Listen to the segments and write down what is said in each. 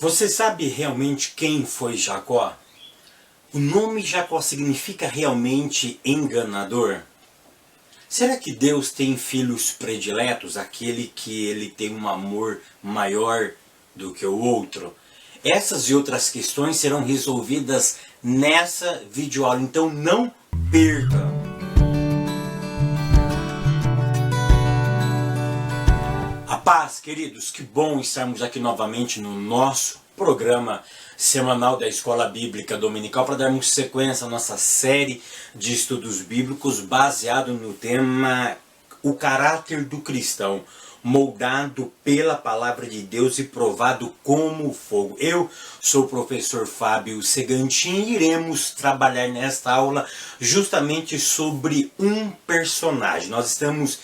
Você sabe realmente quem foi Jacó? O nome Jacó significa realmente enganador? Será que Deus tem filhos prediletos, aquele que ele tem um amor maior do que o outro? Essas e outras questões serão resolvidas nessa videoaula, então não perca! A paz, queridos, que bom estarmos aqui novamente no nosso programa semanal da Escola Bíblica Dominical para darmos sequência à nossa série de estudos bíblicos baseado no tema O Caráter do Cristão, moldado pela Palavra de Deus e provado como fogo. Eu sou o professor Fábio Segantin e iremos trabalhar nesta aula justamente sobre um personagem. Nós estamos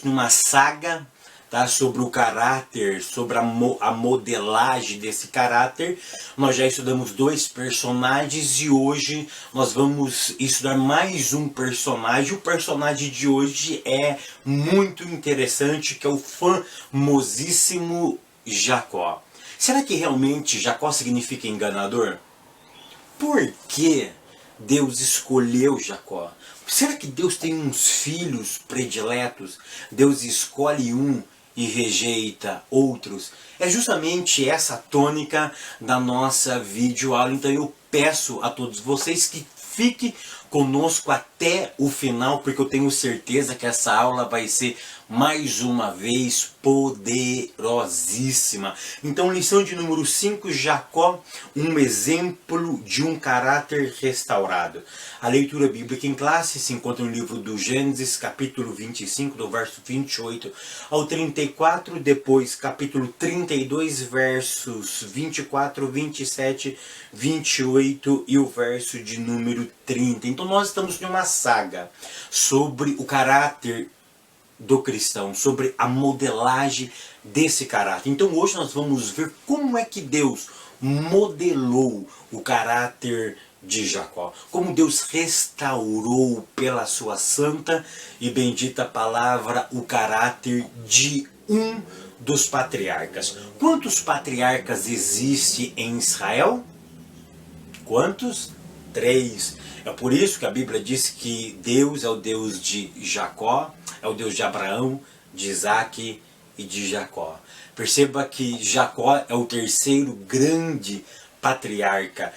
numa saga, tá, sobre o caráter, sobre a modelagem desse caráter. Nós já estudamos dois personagens e hoje nós vamos estudar mais um personagem. O personagem de hoje é muito interessante, que é o famosíssimo Jacó. Será que realmente Jacó significa enganador? Por que Deus escolheu Jacó? Será que Deus tem uns filhos prediletos? Deus escolhe um e rejeita outros? É justamente essa a tônica da nossa videoaula. Então eu peço a todos vocês que fiquem conosco até o final, porque eu tenho certeza que essa aula vai ser mais uma vez poderosíssima. Então, lição de número 5, Jacó, um exemplo de um caráter restaurado. A leitura bíblica em classe se encontra no livro do Gênesis, capítulo 25, do verso 28 ao 34, depois capítulo 32, versos 24, 27, 28 e o verso de número 30. Então nós estamos em uma saga sobre o caráter do cristão, sobre a modelagem desse caráter. Então hoje nós vamos ver como é que Deus modelou o caráter de Jacó, como Deus restaurou pela sua santa e bendita palavra o caráter de um dos patriarcas. Quantos patriarcas existem em Israel? Quantos? 3. É por isso que a Bíblia diz que Deus é o Deus de Jacó, é o Deus de Abraão, de Isaac e de Jacó. Perceba que Jacó é o terceiro grande patriarca.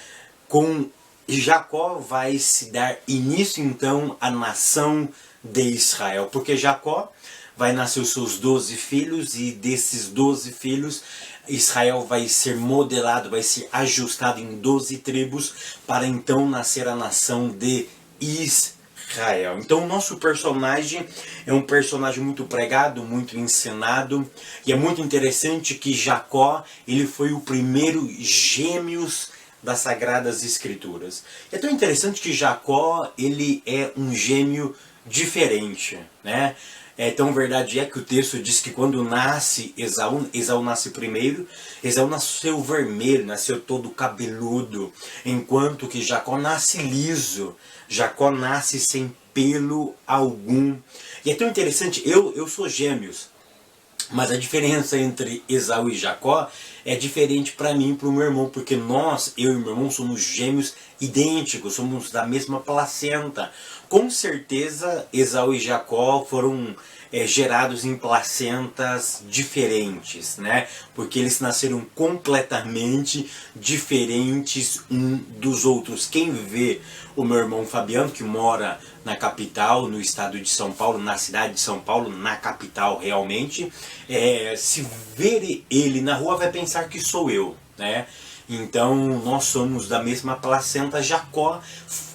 Com Jacó vai se dar início então à nação de Israel, porque Jacó vai nascer os seus 12 filhos e desses 12 filhos Israel vai ser modelado, vai ser ajustado em 12 tribos para então nascer a nação de Israel. Então o nosso personagem é um personagem muito pregado, muito ensinado, e é muito interessante que Jacó, ele foi o primeiro gêmeos das Sagradas Escrituras. É tão interessante que Jacó, ele é um gêmeo diferente, né? Então, verdade é que o texto diz que quando nasce Esaú nasce primeiro. Esaú nasceu vermelho, nasceu todo cabeludo, enquanto que Jacó nasce liso. Jacó nasce sem pelo algum. E é tão interessante, eu sou gêmeos, mas a diferença entre Esaú e Jacó é diferente para mim e para o meu irmão, porque eu e meu irmão, somos gêmeos idênticos, somos da mesma placenta. Com certeza, Esaú e Jacó foram gerados em placentas diferentes, né? Porque eles nasceram completamente diferentes um dos outros. Quem vê o meu irmão Fabiano, que mora na capital, no estado de São Paulo, na cidade de São Paulo, na capital realmente, se ver ele na rua vai pensar que sou eu, né? Então nós somos da mesma placenta. Jacó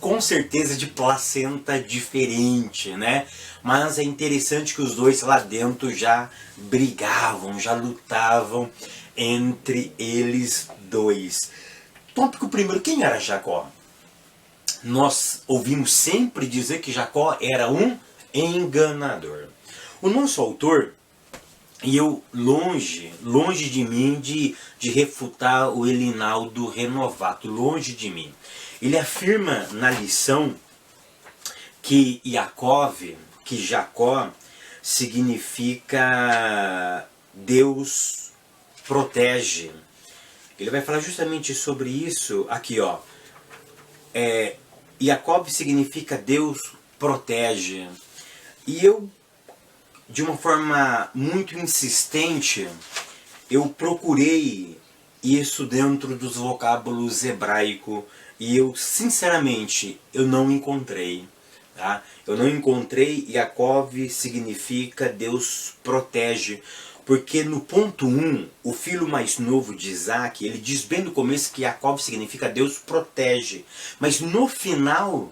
com certeza de placenta diferente, né? Mas é interessante que os dois lá dentro já brigavam, já lutavam entre eles dois. Tópico primeiro, quem era Jacó? Nós ouvimos sempre dizer que Jacó era um enganador. O nosso autor, e eu longe de mim de refutar o Elinaldo Renovato, longe de mim. Ele afirma na lição que Jacó significa Deus protege. Ele vai falar justamente sobre isso aqui, ó. Jacob significa Deus protege. E eu, de uma forma muito insistente, eu procurei isso dentro dos vocábulos hebraicos e eu, sinceramente, eu não encontrei. Tá? Eu não encontrei. Jacob significa Deus protege. Porque no ponto 1, o filho mais novo de Isaac, ele diz bem no começo que Jacob significa Deus protege. Mas no final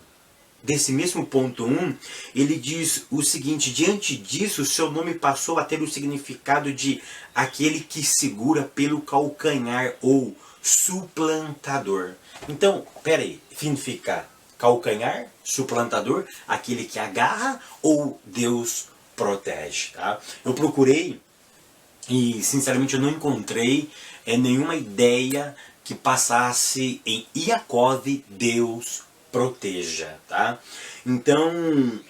desse mesmo ponto 1, ele diz o seguinte: diante disso, seu nome passou a ter o significado de aquele que segura pelo calcanhar ou suplantador. Então, peraí, significa calcanhar, suplantador, aquele que agarra ou Deus protege. Tá? Eu procurei e sinceramente eu não encontrei nenhuma ideia que passasse em Jacob, Deus proteja, tá? Então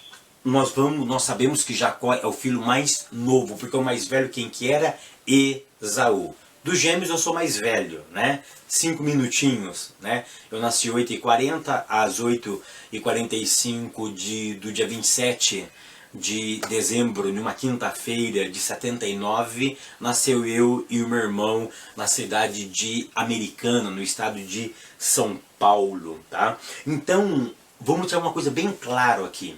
nós sabemos que Jacó é o filho mais novo, porque o mais velho quem que era? Esaú. Dos gêmeos eu sou mais velho, né? 5 minutinhos, né? Eu nasci 8h40, às 8h45 do dia 27 de dezembro, numa quinta-feira de 79, nasceu eu e o meu irmão na cidade de Americana, no estado de São Paulo, tá? Então, vamos ter uma coisa bem clara aqui.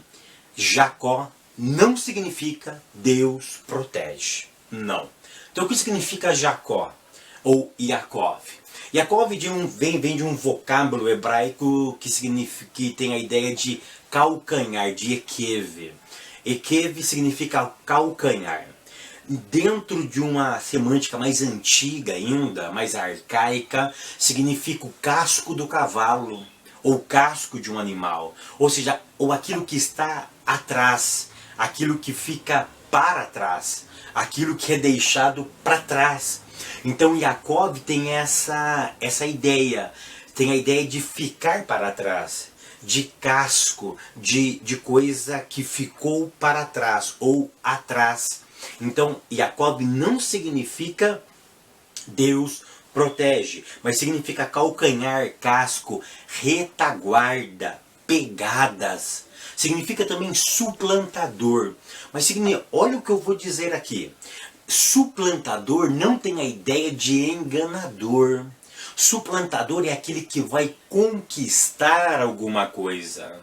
Jacó não significa Deus protege. Não. Então, o que significa Jacó? Ou Jacob? Jacob vem de um vocábulo hebraico que tem a ideia de calcanhar, de ekev. Ekev significa calcanhar. Dentro de uma semântica mais antiga ainda, mais arcaica, significa o casco do cavalo, ou casco de um animal. Ou seja, ou aquilo que está atrás, aquilo que fica para trás, aquilo que é deixado para trás. Então Jacob tem essa ideia, tem a ideia de ficar para trás, de casco, de coisa que ficou para trás ou atrás. Então Jacob não significa Deus protege, mas significa calcanhar, casco, retaguarda, pegadas. Significa também suplantador. Mas olha o que eu vou dizer aqui. Suplantador não tem a ideia de enganador. Suplantador é aquele que vai conquistar alguma coisa.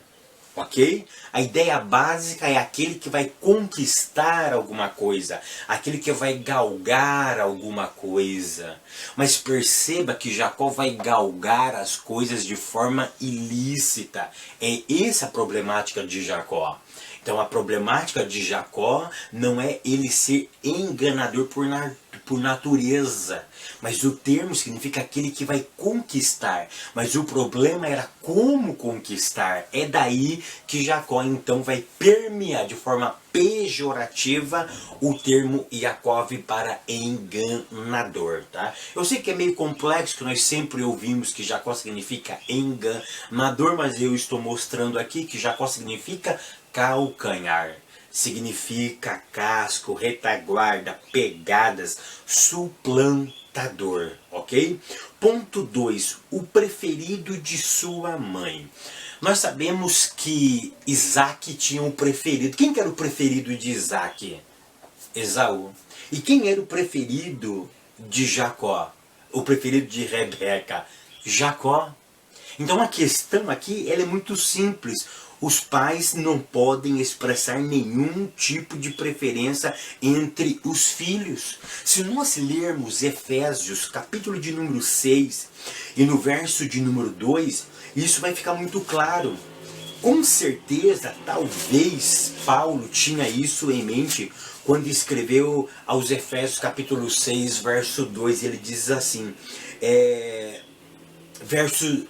Ok? A ideia básica é aquele que vai conquistar alguma coisa, aquele que vai galgar alguma coisa. Mas perceba que Jacó vai galgar as coisas de forma ilícita. É essa a problemática de Jacó. Então a problemática de Jacó não é ele ser enganador por natureza, mas o termo significa aquele que vai conquistar. Mas o problema era como conquistar. É daí que Jacó então vai permear de forma pejorativa o termo Jacob para enganador, tá? Eu sei que é meio complexo, que nós sempre ouvimos que Jacó significa enganador, mas eu estou mostrando aqui que Jacó significa calcanhar. Significa casco, retaguarda, pegadas, suplantador, ok? Ponto 2. O preferido de sua mãe. Nós sabemos que Isaac tinha um preferido. Quem que era o preferido de Isaac? Esaú. E quem era o preferido de Jacó? O preferido de Rebeca? Jacó. Então a questão aqui ela é muito simples. Os pais não podem expressar nenhum tipo de preferência entre os filhos. Se nós lermos Efésios, capítulo de número 6, e no verso de número 2, isso vai ficar muito claro. Com certeza, talvez, Paulo tinha isso em mente quando escreveu aos Efésios, capítulo 6, verso 2, ele diz assim,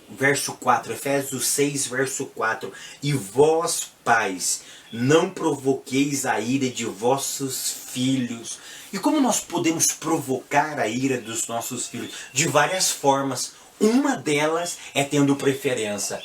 verso 4, Efésios 6, verso 4. E vós, pais, não provoqueis a ira de vossos filhos. E como nós podemos provocar a ira dos nossos filhos? De várias formas. Uma delas é tendo preferência.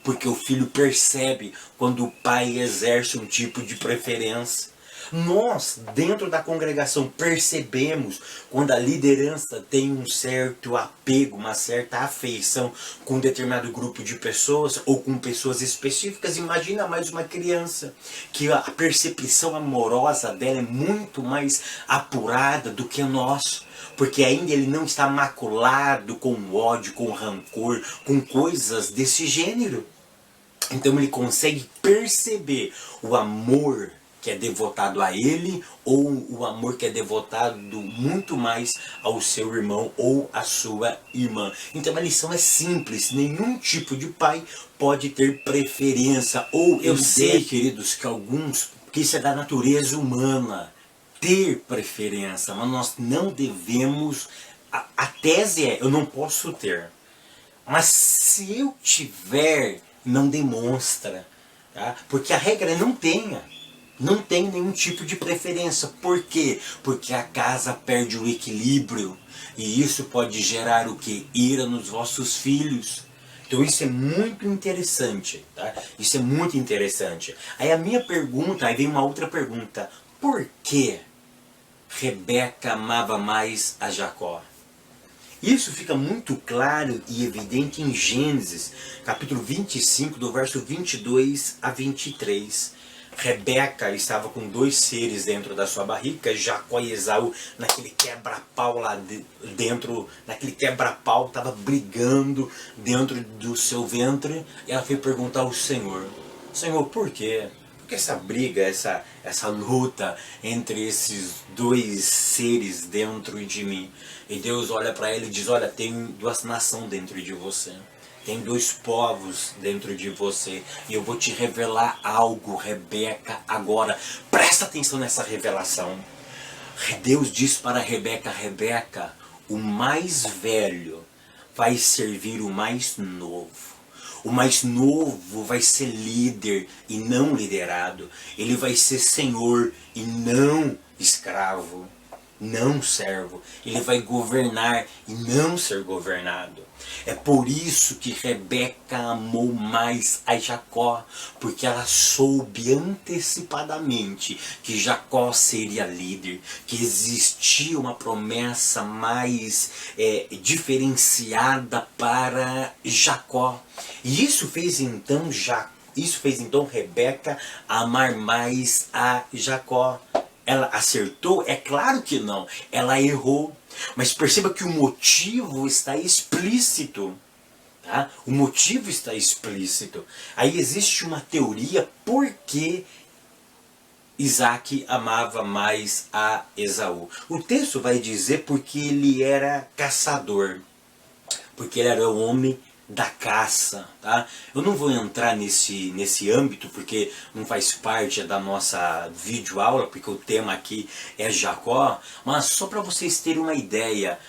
Porque o filho percebe quando o pai exerce um tipo de preferência. Nós, dentro da congregação, percebemos quando a liderança tem um certo apego, uma certa afeição com um determinado grupo de pessoas ou com pessoas específicas. Imagina mais uma criança, que a percepção amorosa dela é muito mais apurada do que o nosso. Porque ainda ele não está maculado com ódio, com rancor, com coisas desse gênero. Então ele consegue perceber o amor que é devotado a ele ou o amor que é devotado muito mais ao seu irmão ou à sua irmã. Então a lição é simples, nenhum tipo de pai pode ter preferência. Ou eu sei, queridos, que isso é da natureza humana, ter preferência, mas nós não devemos, a tese é, eu não posso ter. Mas se eu tiver, não demonstra. Tá? Porque a regra é não tenha. Não tem nenhum tipo de preferência. Por quê? Porque a casa perde o equilíbrio. E isso pode gerar o que? Ira nos vossos filhos. Então isso é muito interessante. Tá? Isso é muito interessante. Aí a minha pergunta, aí vem uma outra pergunta. Por que Rebeca amava mais a Jacó? Isso fica muito claro e evidente em Gênesis, capítulo 25, do verso 22 a 23. Rebeca estava com dois seres dentro da sua barriga, Jacó e Esaú, naquele quebra-pau lá dentro, naquele quebra-pau, estava brigando dentro do seu ventre, e ela foi perguntar ao Senhor, Senhor, por quê? Por que essa briga, essa luta entre esses dois seres dentro de mim? E Deus olha para ele e diz, olha, tem duas nações dentro de você. Tem dois povos dentro de você. E eu vou te revelar algo, Rebeca, agora. Presta atenção nessa revelação. Deus diz para Rebeca, Rebeca, o mais velho vai servir o mais novo. O mais novo vai ser líder e não liderado. Ele vai ser senhor e não escravo, não servo. Ele vai governar e não ser governado. É por isso que Rebeca amou mais a Jacó, porque ela soube antecipadamente que Jacó seria líder, que existia uma promessa mais diferenciada para Jacó. E isso fez então Rebeca amar mais a Jacó. Ela acertou? É claro que não. Ela errou. Mas perceba que o motivo está explícito. Tá? O motivo está explícito. Aí existe uma teoria por que Isaac amava mais a Esaú. O texto vai dizer porque ele era caçador. Porque ele era o homem da caça, tá? Eu não vou entrar nesse âmbito porque não faz parte da nossa videoaula, porque o tema aqui é Jacó, mas só para vocês terem uma ideia,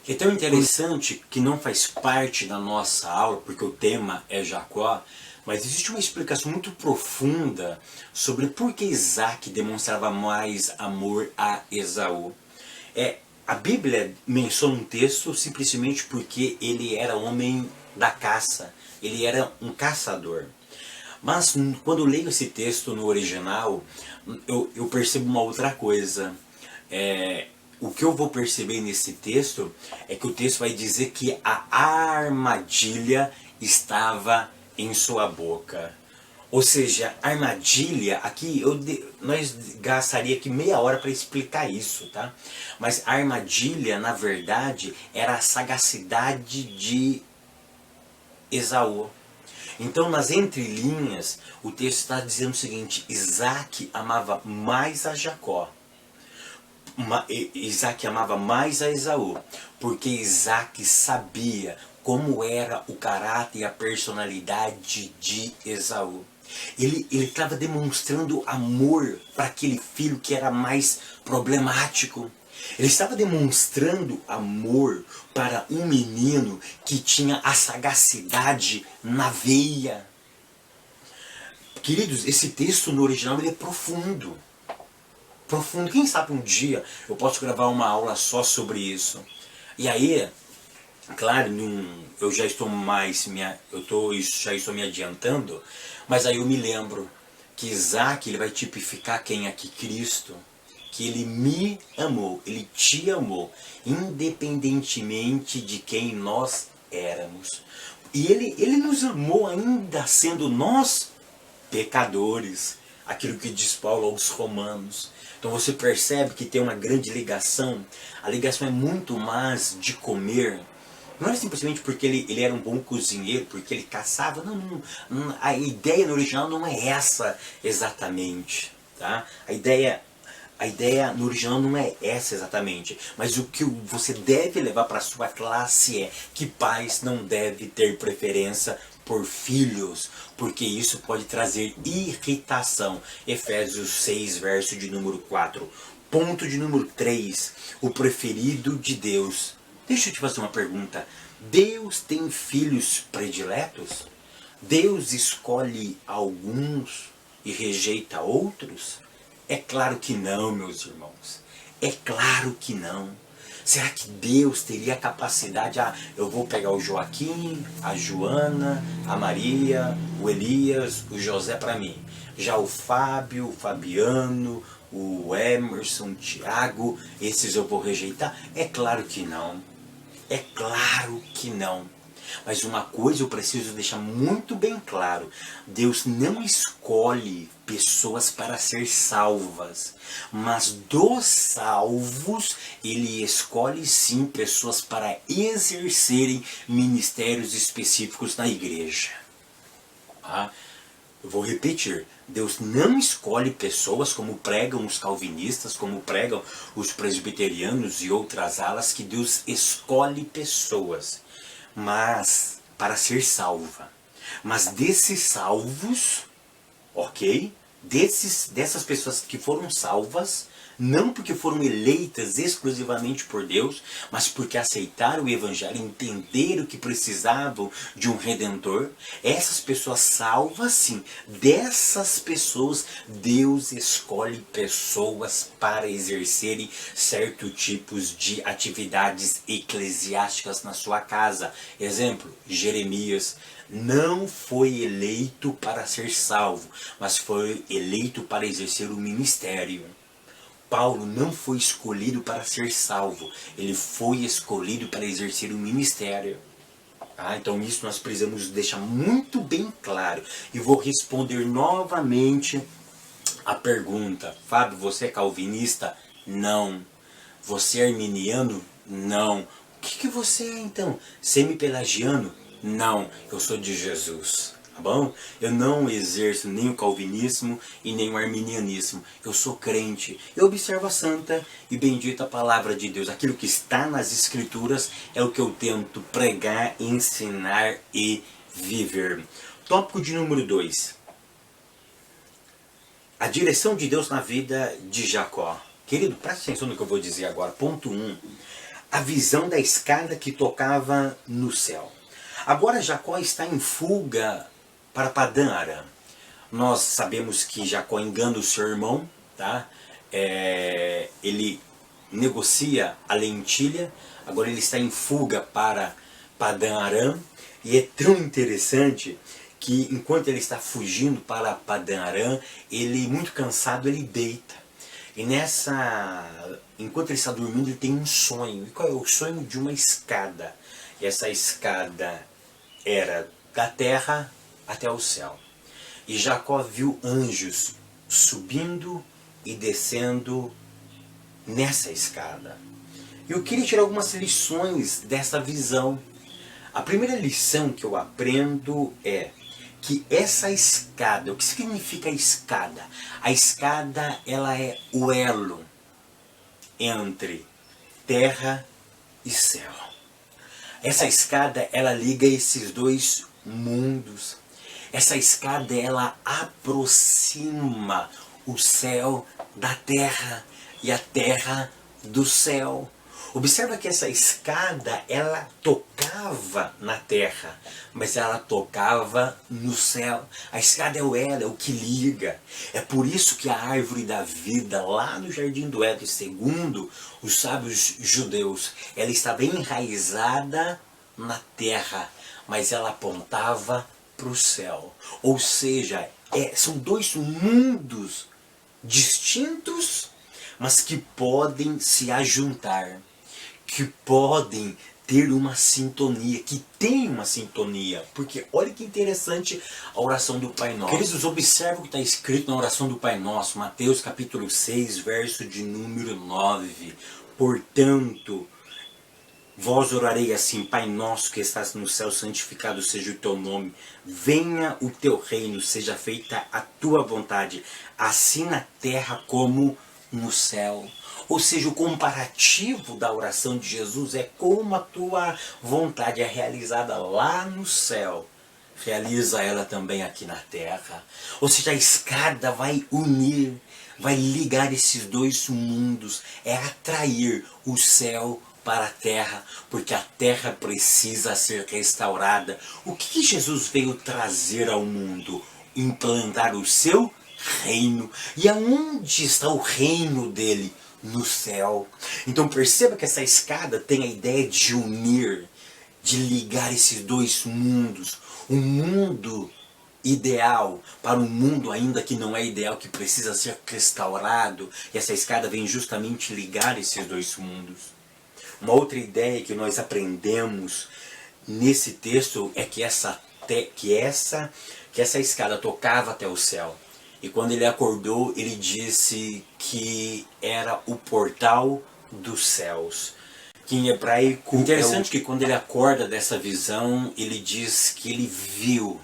é tão interessante que não faz parte da nossa aula, porque o tema é Jacó, mas existe uma explicação muito profunda sobre por que Isaac demonstrava mais amor a Esaú. A Bíblia menciona um texto simplesmente porque ele era homem da caça, ele era um caçador. Mas quando eu leio esse texto no original, eu percebo uma outra coisa. O que eu vou perceber nesse texto é que o texto vai dizer que a armadilha estava em sua boca. Ou seja, armadilha, aqui nós gastaria aqui meia hora para explicar isso, tá? Mas a armadilha, na verdade, era a sagacidade de Esaú. Então, nas entrelinhas, o texto está dizendo o seguinte, Isaac amava mais a Jacó. Isaac amava mais a Esaú, porque Isaac sabia como era o caráter e a personalidade de Esaú. Ele estava demonstrando amor para aquele filho que era mais problemático. Ele estava demonstrando amor para um menino que tinha a sagacidade na veia. Queridos, esse texto no original ele é profundo. Profundo. Quem sabe um dia eu posso gravar uma aula só sobre isso. E aí, claro, eu já estou já estou me adiantando, mas aí eu me lembro que Isaac ele vai tipificar quem aqui? Cristo. Que ele me amou, ele te amou, independentemente de quem nós éramos. E ele nos amou ainda sendo nós pecadores. Aquilo que diz Paulo aos Romanos. Então você percebe que tem uma grande ligação. A ligação é muito mais de comer. Não era simplesmente porque ele era um bom cozinheiro, porque ele caçava. Não, a ideia no original não é essa exatamente. Tá? A ideia no original não é essa exatamente. Mas o que você deve levar para a sua classe é que pais não devem ter preferência por filhos, porque isso pode trazer irritação. Efésios 6, verso de número 4. Ponto de número 3. O preferido de Deus. Deixa eu te fazer uma pergunta. Deus tem filhos prediletos? Deus escolhe alguns e rejeita outros? É claro que não, meus irmãos. É claro que não. Será que Deus teria a capacidade? Eu vou pegar o Joaquim, a Joana, a Maria, o Elias, o José para mim. Já o Fábio, o Fabiano, o Emerson, o Tiago, esses eu vou rejeitar? É claro que não. É claro que não. Mas uma coisa eu preciso deixar muito bem claro. Deus não escolhe pessoas para ser salvas. Mas dos salvos, Ele escolhe sim pessoas para exercerem ministérios específicos na igreja. Eu vou repetir. Deus não escolhe pessoas como pregam os calvinistas, como pregam os presbiterianos e outras alas, que Deus escolhe pessoas. Mas para ser salva. Mas desses salvos, ok? Dessas pessoas que foram salvas, não porque foram eleitas exclusivamente por Deus, mas porque aceitaram o Evangelho, entenderam que precisavam de um Redentor. Essas pessoas salvas, sim. Dessas pessoas, Deus escolhe pessoas para exercerem certos tipos de atividades eclesiásticas na sua casa. Exemplo, Jeremias não foi eleito para ser salvo, mas foi eleito para exercer o ministério. Paulo não foi escolhido para ser salvo, ele foi escolhido para exercer o ministério. Então isso nós precisamos deixar muito bem claro. E vou responder novamente a pergunta. Fábio, você é calvinista? Não. Você é arminiano? Não. O que você é então? Semi-pelagiano? Não, eu sou de Jesus. Tá bom? Eu não exerço nem o calvinismo e nem o arminianismo. Eu sou crente. Eu observo a santa e bendita palavra de Deus. Aquilo que está nas escrituras é o que eu tento pregar, ensinar e viver. Tópico de número 2. A direção de Deus na vida de Jacó. Querido, preste atenção no que eu vou dizer agora. Ponto 1. A visão da escada que tocava no céu. Agora Jacó está em fuga para Padã Arã. Nós sabemos que Jacó engana o seu irmão, tá? Ele negocia a lentilha, agora ele está em fuga para Padã Arã. E é tão interessante que enquanto ele está fugindo para Padã Arã, ele, muito cansado, ele deita. E enquanto ele está dormindo, ele tem um sonho. E qual é o sonho? De uma escada. E essa escada era da terra até o céu. E Jacó viu anjos subindo e descendo nessa escada. Eu queria tirar algumas lições dessa visão. A primeira lição que eu aprendo é que essa escada, o que significa a escada? A escada, ela é o elo entre terra e céu. Essa escada, ela liga esses dois mundos. Essa escada, ela aproxima o céu da terra e a terra do céu. Observa que essa escada, ela tocava na terra, mas ela tocava no céu. A escada é o elo, é o que liga. É por isso que a árvore da vida, lá no Jardim do Éden, segundo os sábios judeus, ela estava enraizada na terra, mas ela apontava para o céu. Ou seja, são dois mundos distintos, mas que podem se ajuntar, que podem ter uma sintonia, que tem uma sintonia. Porque olha que interessante a oração do Pai Nosso. Queridos, observe o que está escrito na oração do Pai Nosso, Mateus capítulo 6, verso de número 9. Portanto, vós orarei assim: Pai nosso que estás no céu, santificado seja o teu nome. Venha o teu reino, seja feita a tua vontade, assim na terra como no céu. Ou seja, o comparativo da oração de Jesus é como a tua vontade é realizada lá no céu, realiza ela também aqui na terra. Ou seja, a escada vai unir, vai ligar esses dois mundos, é atrair o céu para a terra, porque a terra precisa ser restaurada. O que Jesus veio trazer ao mundo? Implantar o seu reino. E aonde está o reino dele? No céu. Então perceba que essa escada tem a ideia de unir, de ligar esses dois mundos. Um mundo ideal para um mundo ainda que não é ideal, que precisa ser restaurado. E essa escada vem justamente ligar esses dois mundos. Uma outra ideia que nós aprendemos nesse texto é que essa escada tocava até o céu. E quando ele acordou, ele disse que era o portal dos céus. Que em hebraico... Interessante que quando ele acorda dessa visão, ele diz que ele viu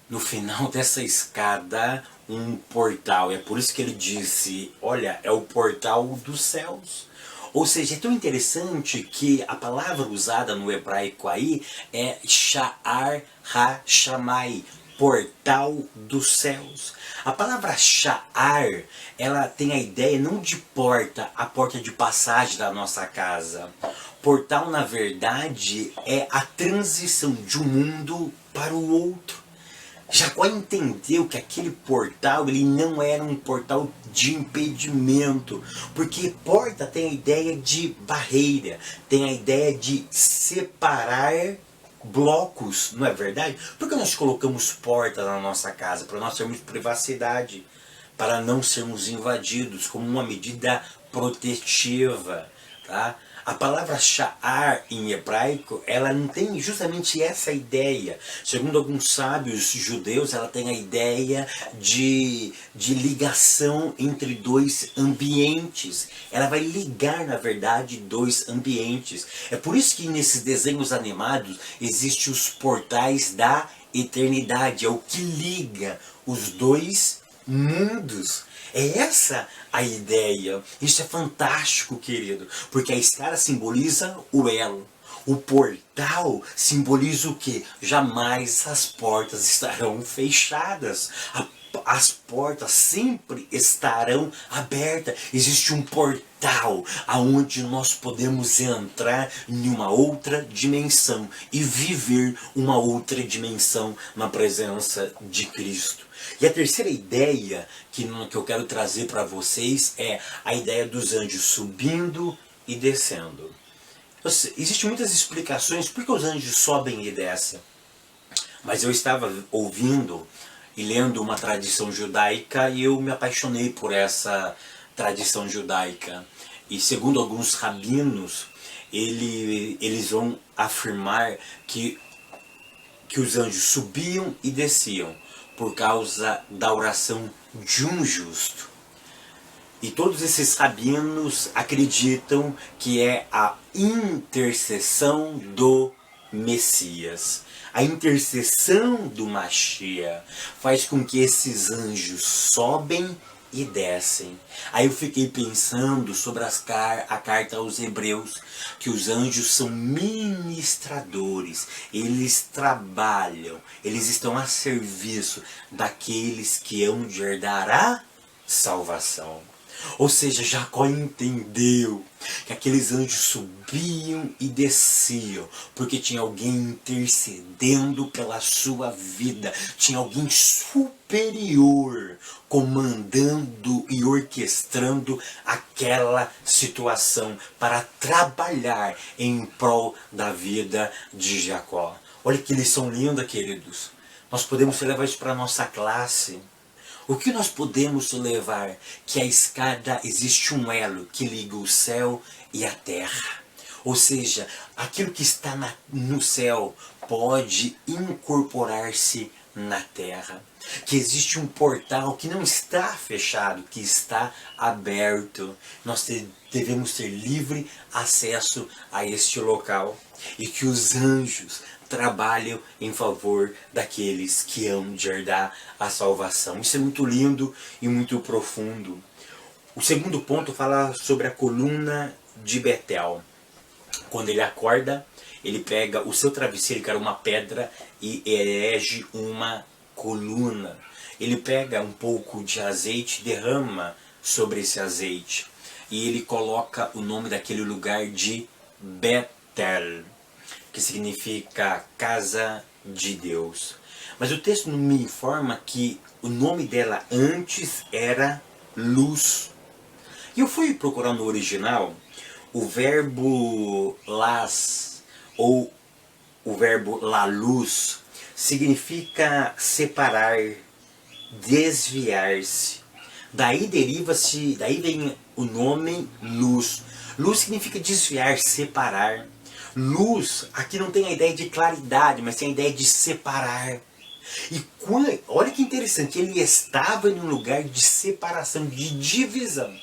no final dessa escada um portal. É por isso que ele disse, olha, é o portal dos céus. Ou seja, é tão interessante que a palavra usada no hebraico aí é Sha'ar HaShamai, portal dos céus. A palavra Sha'ar, ela tem a ideia não de porta, a porta de passagem da nossa casa. Portal, na verdade, é a transição de um mundo para o outro. Jacó entendeu que aquele portal, ele não era um portal de impedimento, porque porta tem a ideia de barreira, tem a ideia de separar blocos, não é verdade? Por que nós colocamos porta na nossa casa? Para nós termos privacidade, para não sermos invadidos, como uma medida protetiva, tá? A palavra Sha'ar em hebraico, ela não tem justamente essa ideia. Segundo alguns sábios judeus, ela tem a ideia de ligação entre dois ambientes. Ela vai ligar, na verdade, dois ambientes. É por isso que nesses desenhos animados existem os portais da eternidade. É o que liga os dois mundos. É essa a ideia. Isso é fantástico, querido, porque a escada simboliza o elo. O portal simboliza o quê? Jamais as portas estarão fechadas. As portas sempre estarão abertas. Existe um portal aonde nós podemos entrar em uma outra dimensão e viver uma outra dimensão na presença de Cristo. E a terceira ideia que eu quero trazer para vocês é a ideia dos anjos subindo e descendo. Existem muitas explicações por que os anjos sobem e descem. Mas eu estava ouvindo e lendo uma tradição judaica e eu me apaixonei por essa tradição judaica. E segundo alguns rabinos, eles vão afirmar que os anjos subiam e desciam por causa da oração de um justo. E todos esses rabinos acreditam que é a intercessão do Messias. A intercessão do Mashiach faz com que esses anjos sobem e descem. Aí eu fiquei pensando sobre a carta aos Hebreus, que os anjos são ministradores, eles trabalham, eles estão a serviço daqueles que hão de herdar a salvação. Ou seja, Jacó entendeu que aqueles anjos subiam e desciam, porque tinha alguém intercedendo pela sua vida, tinha alguém superior comandando e orquestrando aquela situação para trabalhar em prol da vida de Jacó. Olha que lição linda, queridos. Nós podemos levar isso para a nossa classe. O que nós podemos levar? Que a escada existe um elo que liga o céu e a terra. Ou seja, aquilo que está no céu pode incorporar-se na terra. Que existe um portal que não está fechado, que está aberto. Nós devemos ter livre acesso a este local. E que os anjos trabalham em favor daqueles que hão de herdar a salvação. Isso é muito lindo e muito profundo. O segundo ponto fala sobre a coluna de Betel. Quando ele acorda, ele pega o seu travesseiro, que era uma pedra, e erege uma coluna. Ele pega um pouco de azeite e derrama sobre esse azeite. E ele coloca o nome daquele lugar de Betel, que significa casa de Deus. Mas o texto não me informa que o nome dela antes era Luz. E eu fui procurar no original o verbo las ou o verbo la luz significa separar, desviar-se. Daí vem o nome luz. Luz significa desviar, separar. Luz, aqui não tem a ideia de claridade, mas tem a ideia de separar. E olha que interessante, ele estava em um lugar de separação, de divisão.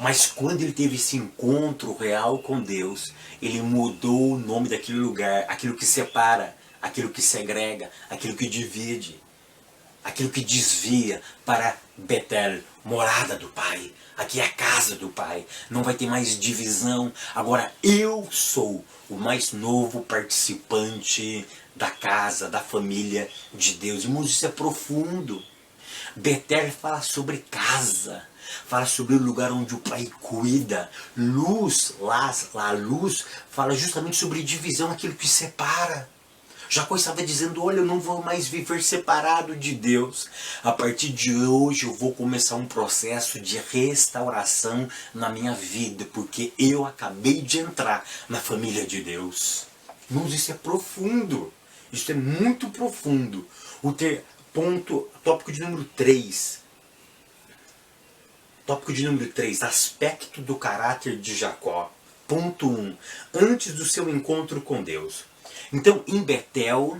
Mas quando ele teve esse encontro real com Deus, ele mudou o nome daquele lugar, aquilo que separa, aquilo que segrega, aquilo que divide, aquilo que desvia, para Betel, morada do Pai. Aqui é a casa do Pai, não vai ter mais divisão. Agora eu sou o mais novo participante da casa, da família de Deus. Irmãos, isso é profundo. Betel fala sobre casa, fala sobre o lugar onde o Pai cuida. Luz, lá luz, fala justamente sobre divisão, aquilo que separa. Jacó estava dizendo, olha, eu não vou mais viver separado de Deus. A partir de hoje eu vou começar um processo de restauração na minha vida, porque eu acabei de entrar na família de Deus. Irmãos, isso é profundo. Isso é muito profundo. Tópico de número 3. Tópico de número 3, aspecto do caráter de Jacó. Ponto 1, antes do seu encontro com Deus. Então, em Betel,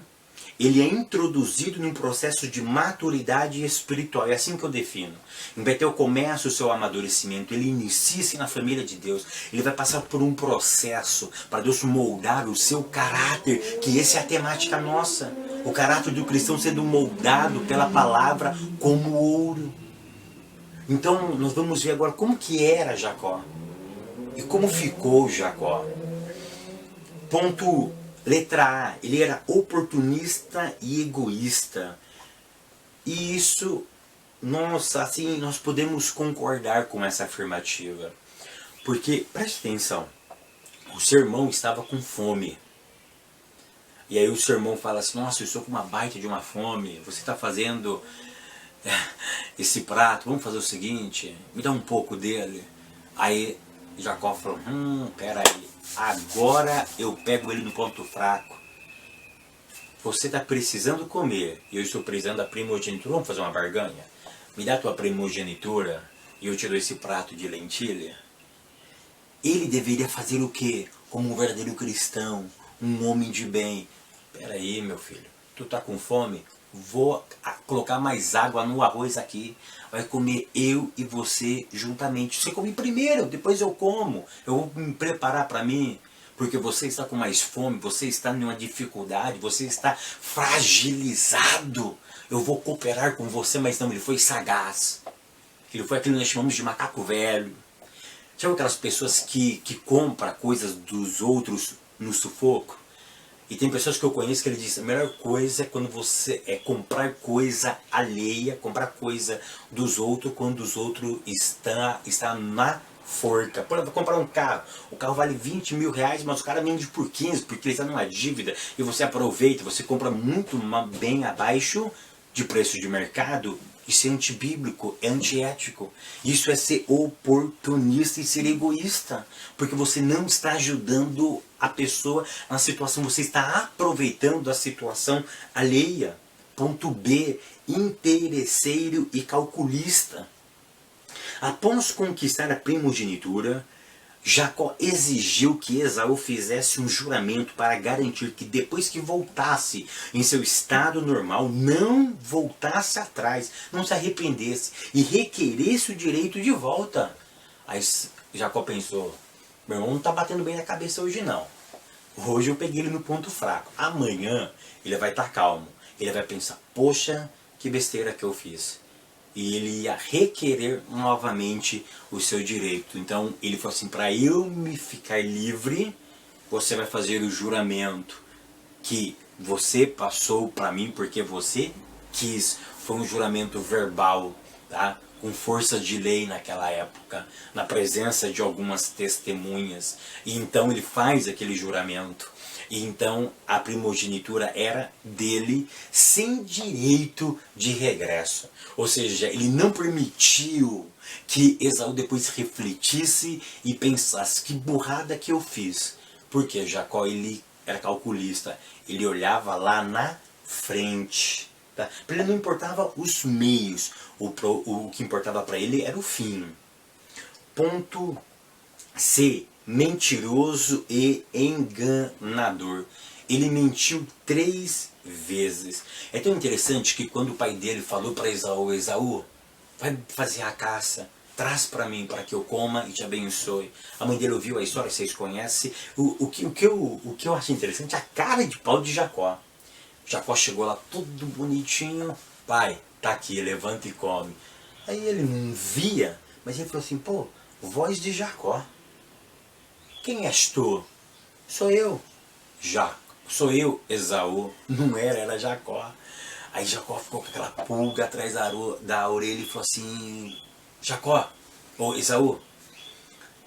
ele é introduzido num processo de maturidade espiritual. É assim que eu defino. Em Betel começa o seu amadurecimento, ele inicia-se na família de Deus. Ele vai passar por um processo para Deus moldar o seu caráter, que essa é a temática nossa. O caráter do cristão sendo moldado pela palavra como ouro. Então, nós vamos ver agora como que era Jacó e como ficou Jacó. Ponto letra A, ele era oportunista e egoísta. E isso, nós podemos concordar com essa afirmativa. Porque, preste atenção, o seu irmão estava com fome. E aí o seu irmão fala assim, nossa, eu estou com uma baita de uma fome, você está fazendo esse prato, vamos fazer o seguinte, me dá um pouco dele. Aí Jacó falou, peraí, agora eu pego ele no ponto fraco. Você está precisando comer e eu estou precisando da primogenitura, vamos fazer uma barganha? Me dá a tua primogenitura e eu te dou esse prato de lentilha. Ele deveria fazer o quê? Como um verdadeiro cristão, um homem de bem. Peraí, meu filho, tu tá com fome? Vou colocar mais água no arroz aqui. Vai comer eu e você juntamente. Você come primeiro, depois eu como. Eu vou me preparar para mim. Porque você está com mais fome, você está em uma dificuldade, você está fragilizado. Eu vou cooperar com você, mas não, ele foi sagaz. Ele foi aquilo que nós chamamos de macaco velho. Sabe aquelas pessoas que compram coisas dos outros no sufoco? E tem pessoas que eu conheço que ele diz, a melhor coisa é quando você comprar coisa alheia, comprar coisa dos outros, quando os outros está na forca. Por exemplo, comprar um carro, o carro vale 20 mil reais, mas o cara vende por 15, porque ele está numa dívida, e você aproveita, você compra muito bem abaixo de preço de mercado. Isso é antibíblico, é antiético. Isso é ser oportunista e ser egoísta. Porque você não está ajudando a pessoa na situação, você está aproveitando a situação alheia. Ponto B, interesseiro e calculista. Após conquistar a primogenitura, Jacó exigiu que Esaú fizesse um juramento para garantir que depois que voltasse em seu estado normal, não voltasse atrás, não se arrependesse e requeresse o direito de volta. Aí Jacó pensou, meu irmão não está batendo bem na cabeça hoje não. Hoje eu peguei ele no ponto fraco. Amanhã ele vai estar calmo. Ele vai pensar, poxa, que besteira que eu fiz. E ele ia requerer novamente o seu direito. Então ele falou assim, para eu me ficar livre, você vai fazer o juramento que você passou para mim porque você quis. Foi um juramento verbal, tá? Com força de lei naquela época, na presença de algumas testemunhas. E então ele faz aquele juramento. E então a primogenitura era dele sem direito de regresso. Ou seja, ele não permitiu que Esaú depois refletisse e pensasse, que burrada que eu fiz. Porque Jacó ele era calculista, ele olhava lá na frente. Tá? Para ele não importava os meios, o que importava para ele era o fim. Ponto C. Mentiroso e enganador. Ele mentiu 3 vezes. É tão interessante que quando o pai dele falou para Esaú, Esaú, vai fazer a caça, traz para mim para que eu coma e te abençoe. A mãe dele ouviu a história, vocês conhecem. O que eu acho interessante é a cara de pau de Jacó. Jacó chegou lá todo bonitinho. Pai, tá aqui, levanta e come. Aí ele não via, mas ele falou assim, pô, voz de Jacó. Quem és tu? Sou eu. Sou eu, Esaú. Não era Jacó. Aí Jacó ficou com aquela pulga atrás da orelha e falou assim, Jacó, ou Esaú,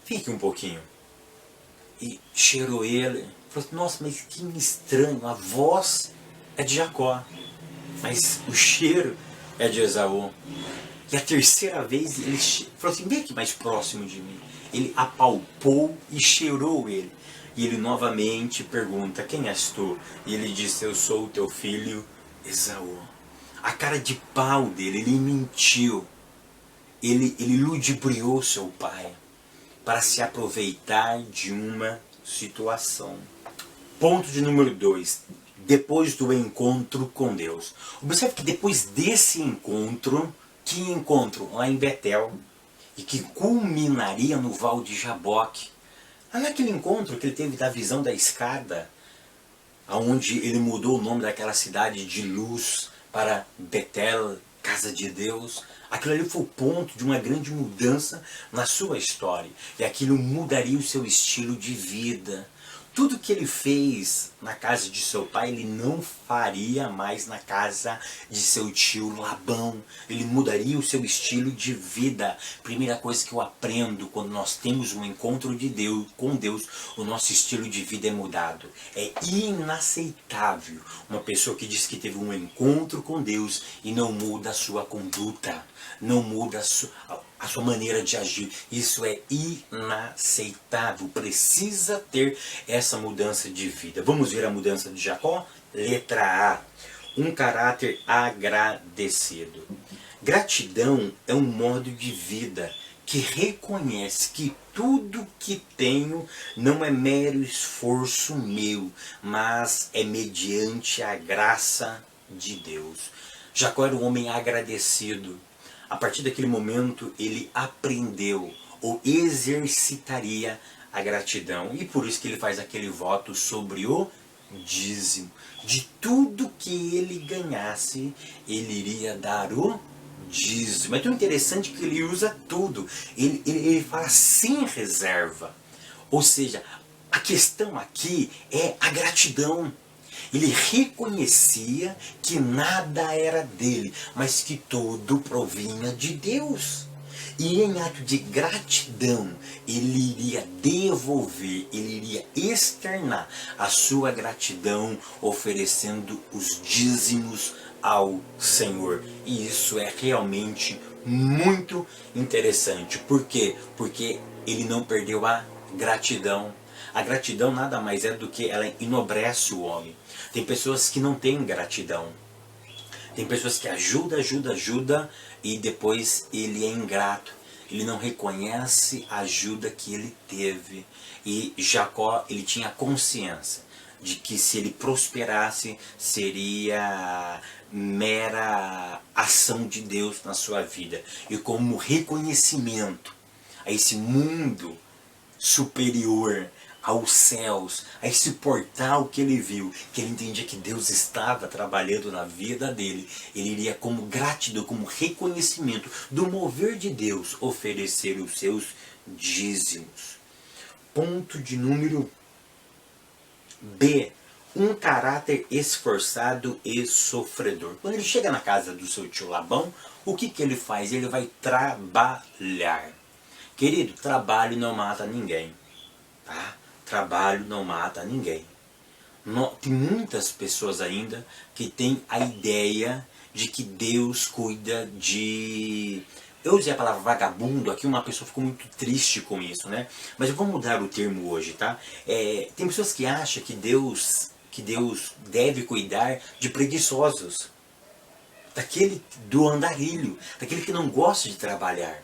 fique um pouquinho. E cheirou ele. Falou assim, nossa, mas que estranho, a voz é de Jacó, mas o cheiro é de Esaú. E a terceira vez ele falou assim, vem aqui mais próximo de mim. Ele apalpou e cheirou ele. E ele novamente pergunta, quem és tu? E ele disse, eu sou o teu filho Esaú. A cara de pau dele, ele mentiu. Ele ludibriou seu pai para se aproveitar de uma situação. Ponto de número 2. Depois do encontro com Deus. Observe que depois desse encontro, que encontro lá em Betel, e que culminaria no Val de Jaboque. Naquele encontro que ele teve da visão da escada, onde ele mudou o nome daquela cidade de Luz para Betel, casa de Deus. Aquilo ali foi o ponto de uma grande mudança na sua história. E aquilo mudaria o seu estilo de vida. Tudo que ele fez na casa de seu pai, ele não faria mais na casa de seu tio Labão. Ele mudaria o seu estilo de vida. Primeira coisa que eu aprendo quando nós temos um encontro de Deus, com Deus, o nosso estilo de vida é mudado. É inaceitável uma pessoa que diz que teve um encontro com Deus e não muda a sua conduta, não muda a sua maneira de agir. Isso é inaceitável. Precisa ter essa mudança de vida. Vamos ver a mudança de Jacó? Letra A. Um caráter agradecido. Gratidão é um modo de vida que reconhece que tudo que tenho não é mero esforço meu, mas é mediante a graça de Deus. Jacó era um homem agradecido. A partir daquele momento ele aprendeu ou exercitaria a gratidão. E por isso que ele faz aquele voto sobre o dízimo. De tudo que ele ganhasse, ele iria dar o dízimo. É tão interessante que ele usa tudo. Ele fala sem reserva. Ou seja, a questão aqui é a gratidão. Ele reconhecia que nada era dele, mas que tudo provinha de Deus. E em ato de gratidão, ele iria devolver, ele iria externar a sua gratidão, oferecendo os dízimos ao Senhor. E isso é realmente muito interessante. Por quê? Porque ele não perdeu a gratidão. A gratidão nada mais é do que ela enobrece o homem. Tem pessoas que não têm gratidão. Tem pessoas que ajuda e depois ele é ingrato. Ele não reconhece a ajuda que ele teve. E Jacó, ele tinha consciência de que se ele prosperasse, seria mera ação de Deus na sua vida. E como reconhecimento a esse mundo superior, aos céus, a esse portal que ele viu, que ele entendia que Deus estava trabalhando na vida dele, ele iria como gratidão, como reconhecimento do mover de Deus, oferecer os seus dízimos. Ponto de número B. Um caráter esforçado e sofredor. Quando ele chega na casa do seu tio Labão, o que ele faz? Ele vai trabalhar. Querido, trabalho não mata ninguém. Tá? Trabalho não mata ninguém. Tem muitas pessoas ainda que têm a ideia de que Deus cuida de... Eu usei a palavra vagabundo aqui, uma pessoa ficou muito triste com isso, né? Mas eu vou mudar o termo hoje, tá? Tem pessoas que acham que Deus deve cuidar de preguiçosos. Daquele do andarilho, daquele que não gosta de trabalhar.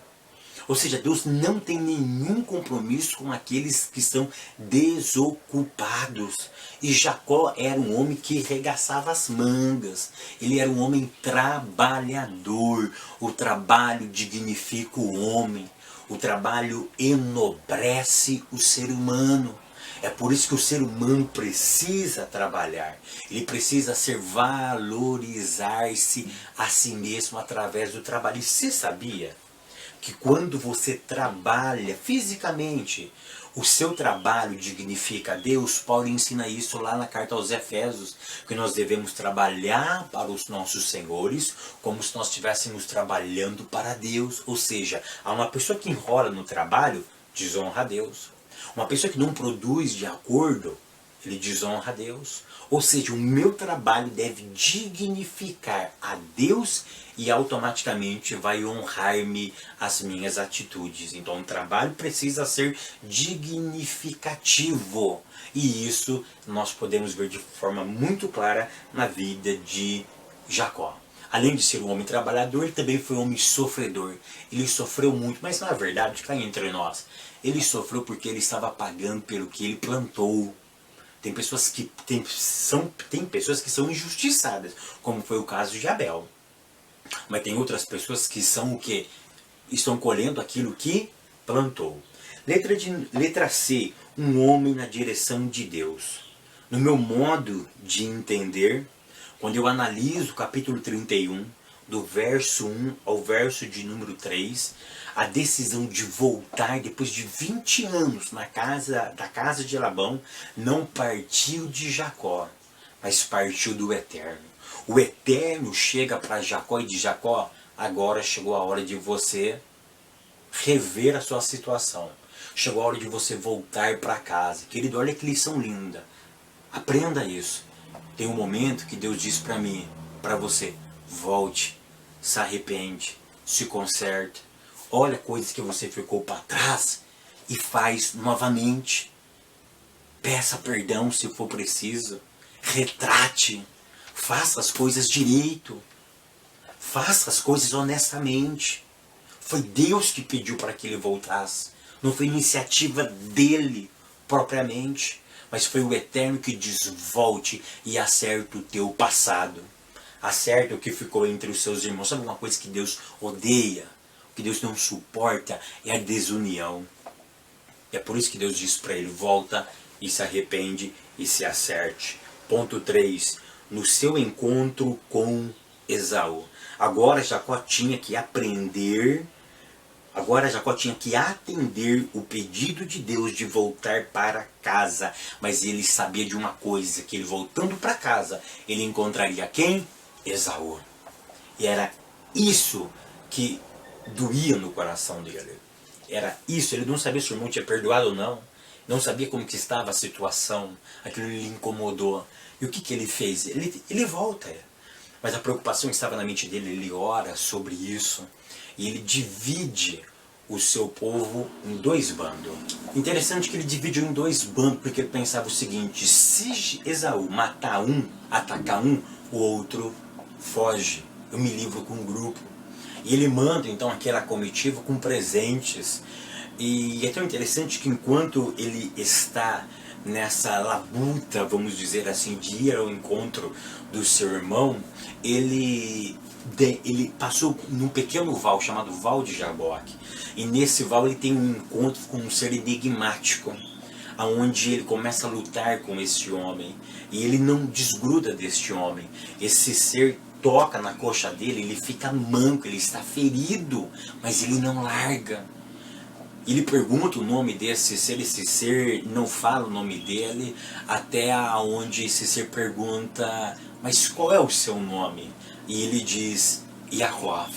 Ou seja, Deus não tem nenhum compromisso com aqueles que são desocupados. E Jacó era um homem que regaçava as mangas. Ele era um homem trabalhador. O trabalho dignifica o homem. O trabalho enobrece o ser humano. É por isso que o ser humano precisa trabalhar. Ele precisa valorizar-se a si mesmo através do trabalho. E você sabia que quando você trabalha fisicamente, o seu trabalho dignifica a Deus? Paulo ensina isso lá na carta aos Efésios, que nós devemos trabalhar para os nossos senhores como se nós estivéssemos trabalhando para Deus. Ou seja, há uma pessoa que enrola no trabalho, desonra a Deus. Uma pessoa que não produz de acordo, ele desonra a Deus. Ou seja, o meu trabalho deve dignificar a Deus e automaticamente vai honrar-me as minhas atitudes. Então o trabalho precisa ser dignificativo. E isso nós podemos ver de forma muito clara na vida de Jacó. Além de ser um homem trabalhador, ele também foi um homem sofredor. Ele sofreu muito, mas na verdade, cá entre nós, ele sofreu porque ele estava pagando pelo que ele plantou. Tem pessoas que são injustiçadas, como foi o caso de Abel. Mas tem outras pessoas que são o quê? Estão colhendo aquilo que plantou. Letra C. Um homem na direção de Deus. No meu modo de entender, quando eu analiso o capítulo 31, do verso 1 ao verso de número 3, a decisão de voltar depois de 20 anos da casa de Labão não partiu de Jacó, mas partiu do Eterno. O Eterno chega para Jacó e diz: Jacó, agora chegou a hora de você rever a sua situação. Chegou a hora de você voltar para casa. Querido, olha que lição linda. Aprenda isso. Tem um momento que Deus diz para mim, para você: volte, se arrepende, se conserta. Olha coisas que você ficou para trás e faz novamente. Peça perdão se for preciso. Retrate. Faça as coisas direito. Faça as coisas honestamente. Foi Deus que pediu para que ele voltasse. Não foi iniciativa dele propriamente. Mas foi o Eterno que diz: volte e acerta o teu passado. Acerta o que ficou entre os seus irmãos. Sabe uma coisa que Deus odeia? O que Deus não suporta é a desunião. E é por isso que Deus diz para ele: volta e se arrepende e se acerte. Ponto 3. No seu encontro com Esaú. Agora Jacó tinha que aprender... Agora Jacó tinha que atender o pedido de Deus de voltar para casa. Mas ele sabia de uma coisa, que ele voltando para casa, ele encontraria quem? Esaú. E era isso que doía no coração dele. Era isso, ele não sabia se o irmão tinha perdoado ou não. Não sabia como que estava a situação. Aquilo lhe incomodou. E o que ele fez? Ele volta. Mas a preocupação estava na mente dele, ele ora sobre isso. E ele divide o seu povo em dois bandos. Interessante que ele dividiu em dois bandos, porque ele pensava o seguinte: se Esaú matar um, atacar um, o outro foge, eu me livro com um grupo. E ele manda então aquela comitiva com presentes. E é tão interessante que enquanto ele está nessa labuta, vamos dizer assim, de ir ao encontro do seu irmão, ele passou num pequeno val chamado Val de Jaboque. E nesse val ele tem um encontro com um ser enigmático, aonde ele começa a lutar com esse homem. E ele não desgruda deste homem. Esse ser toca na coxa dele, ele fica manco, ele está ferido, mas ele não larga. Ele pergunta o nome desse ser, esse ser não fala o nome dele, até onde esse ser pergunta, mas qual é o seu nome? E ele diz, Yaakov.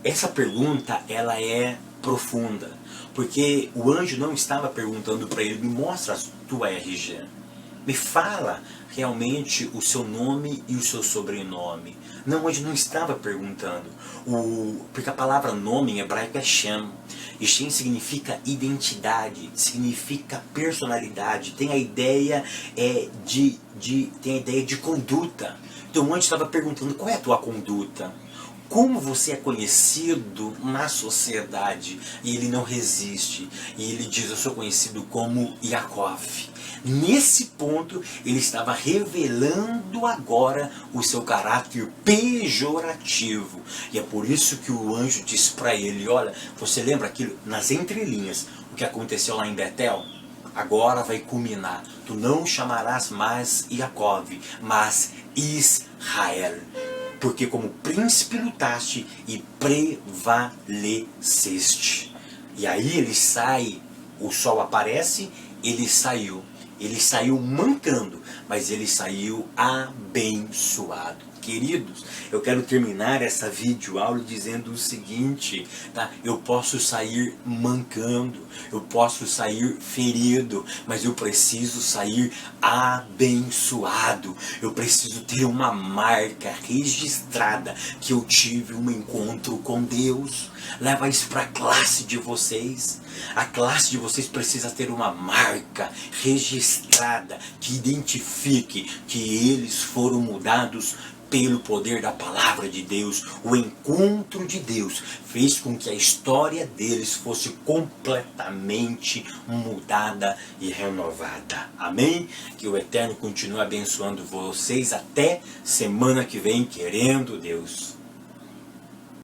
Essa pergunta, ela é profunda, porque o anjo não estava perguntando para ele, me mostra a tua RG, me fala realmente o seu nome e o seu sobrenome. Não, o anjo não estava perguntando, porque a palavra nome em hebraico é Shem. E Shem significa identidade, significa personalidade, tem a ideia de conduta. Então o anjo estava perguntando, qual é a tua conduta? Como você é conhecido na sociedade? E ele não resiste. E ele diz, eu sou conhecido como Yaakov. Nesse ponto, ele estava revelando agora o seu caráter pejorativo. E é por isso que o anjo diz para ele, olha, você lembra aquilo, nas entrelinhas, o que aconteceu lá em Betel? Agora vai culminar. Tu não chamarás mais Yaakov, mas Israel. Porque como príncipe lutaste e prevaleceste. E aí ele sai, o sol aparece, ele saiu. Ele saiu mancando, mas ele saiu abençoado. Queridos, eu quero terminar essa videoaula dizendo o seguinte, tá? Eu posso sair mancando, eu posso sair ferido, mas eu preciso sair abençoado. Eu preciso ter uma marca registrada que eu tive um encontro com Deus. Leva isso para a classe de vocês. A classe de vocês precisa ter uma marca registrada que identifique que eles foram mudados pelo poder da palavra de Deus. O encontro de Deus fez com que a história deles fosse completamente mudada e renovada. Amém? Que o Eterno continue abençoando vocês até semana que vem, querendo Deus.